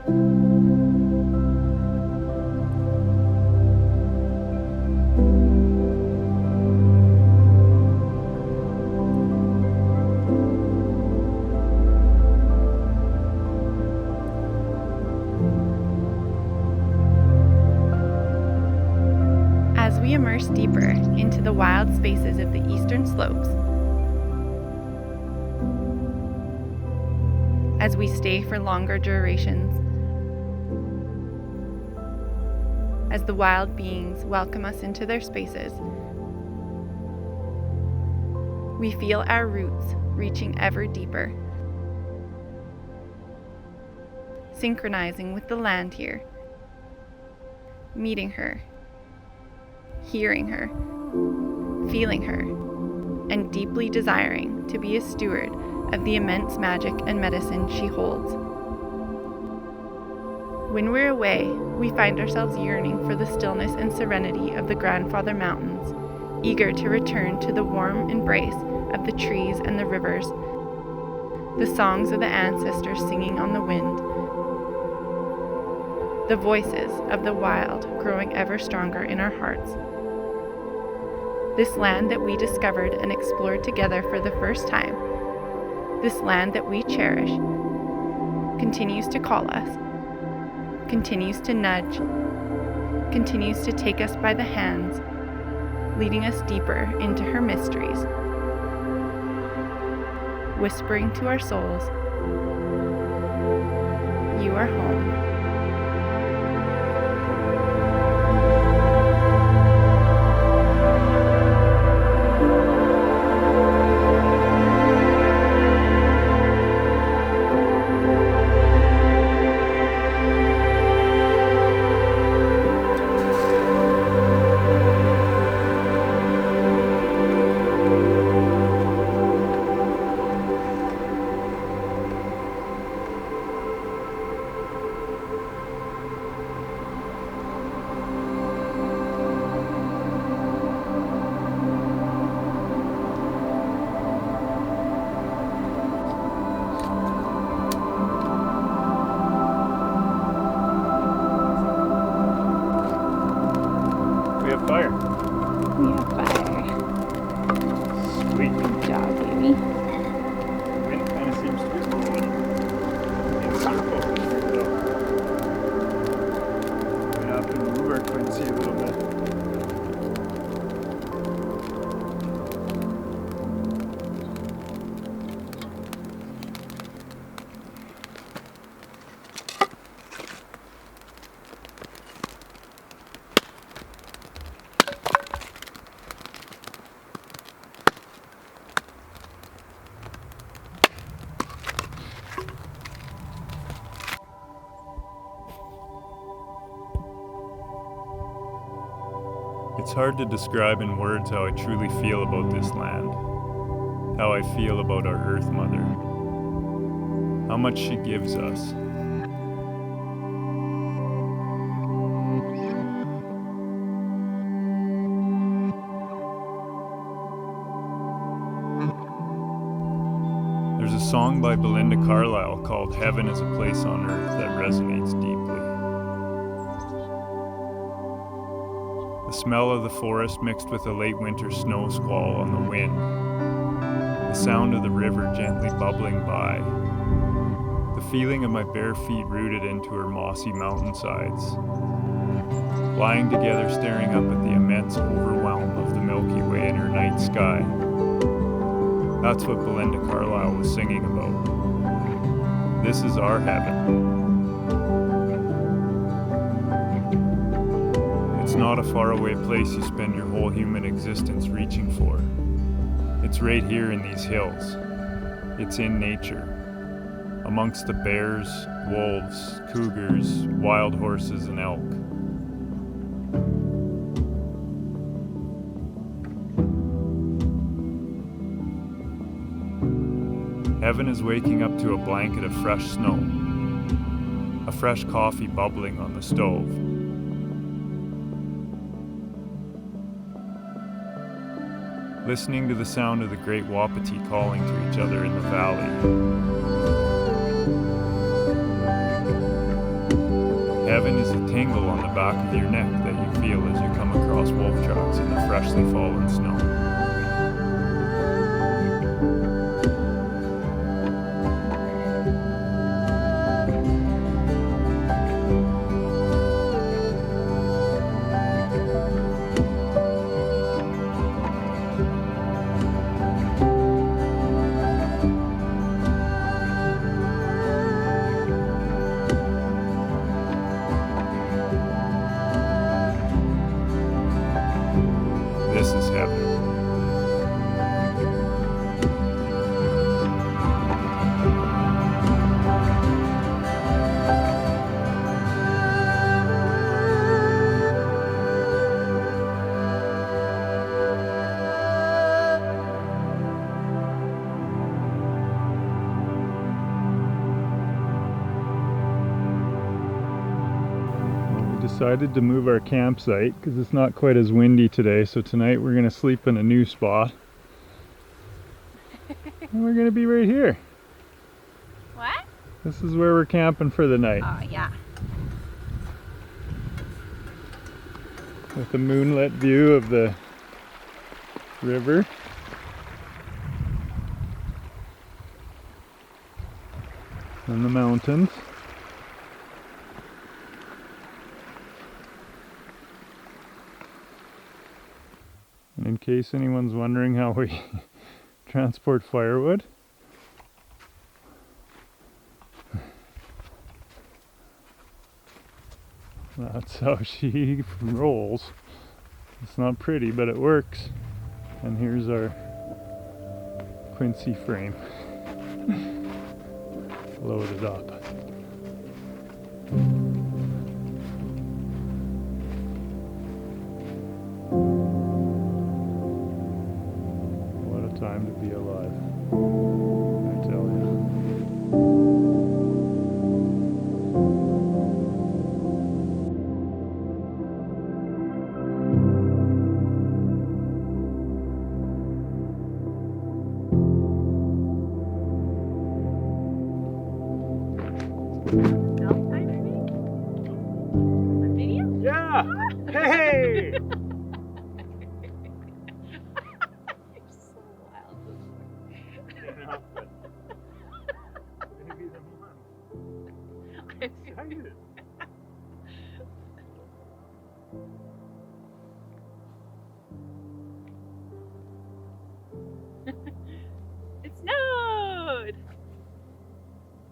As we immerse deeper into the wild spaces of the eastern slopes, as we stay for longer durations, as the wild beings welcome us into their spaces, we feel our roots reaching ever deeper, synchronizing with the land here, meeting her, hearing her, feeling her, and deeply desiring to be a steward of the immense magic and medicine she holds. When we're away, we find ourselves yearning for the stillness and serenity of the Grandfather Mountains, eager to return to the warm embrace of the trees and the rivers, the songs of the ancestors singing on the wind, the voices of the wild growing ever stronger in our hearts. This land that we discovered and explored together for the first time, this land that we cherish, continues to call us, continues to nudge, continues to take us by the hands, leading us deeper into her mysteries, whispering to our souls, "You are home." Fire. We have fire. Sweet. Good job, baby. Wind kind of seems to be blowing in circles here, though. We have to move our Quincy a little bit. It's hard to describe in words how I truly feel about this land, how I feel about our Earth Mother, how much she gives us. There's a song by Belinda Carlisle called "Heaven is a Place on Earth" that resonates deeply. The smell of the forest mixed with a late winter snow squall on the wind, the sound of the river gently bubbling by, the feeling of my bare feet rooted into her mossy mountainsides, lying together staring up at the immense overwhelm of the Milky Way in her night sky. That's what Belinda Carlisle was singing about. This is our heaven. It's not a faraway place you spend your whole human existence reaching for. It's right here in these hills. It's in nature, amongst the bears, wolves, cougars, wild horses, and elk. Heaven is waking up to a blanket of fresh snow, a fresh coffee bubbling on the stove. Listening to the sound of the great wapiti calling to each other in the valley. back of your neck that you feel as you come across wolf tracks in the freshly fallen snow. This is heaven. Decided to move our campsite because it's not quite as windy today, so tonight we're going to sleep in a new spot. And we're going to be right here. What? This is where we're camping for the night. Oh, yeah. With a moonlit view of the river. And the mountains. And in case anyone's wondering how we transport firewood, that's how she rolls. It's not pretty, but it works. And here's our Quincy frame loaded up. Time to be alive, I tell you. Yeah! Hey! Maybe the one. I'm excited. It snowed!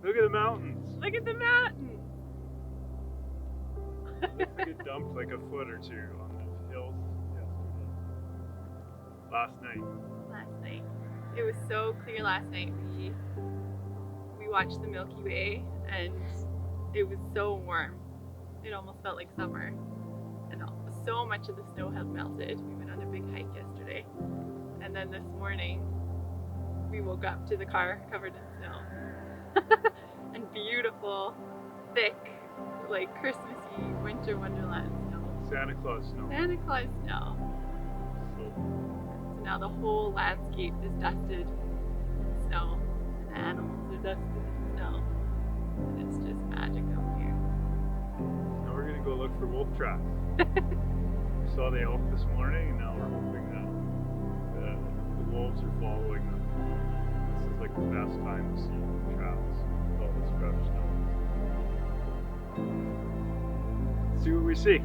Look at the mountains. Look at the mountains! Looks like it dumped like a foot or two on the hills yesterday. Last night. It was so clear last night. We watched the Milky Way and it was so warm. It almost felt like summer. And so much of the snow had melted. We went on a big hike yesterday. And then this morning we woke up to the car covered in snow. And beautiful, thick, like Christmassy winter wonderland snow. Santa Claus snow. Santa Claus snow. So now the whole landscape is dusted in snow. And the animals are dusted in snow. And it's just magic out here. Now we're gonna go look for wolf tracks. We saw the elk this morning, and now we're hoping that the wolves are following them. This is like the best time to see tracks with all this fresh snow. Let's see what we see.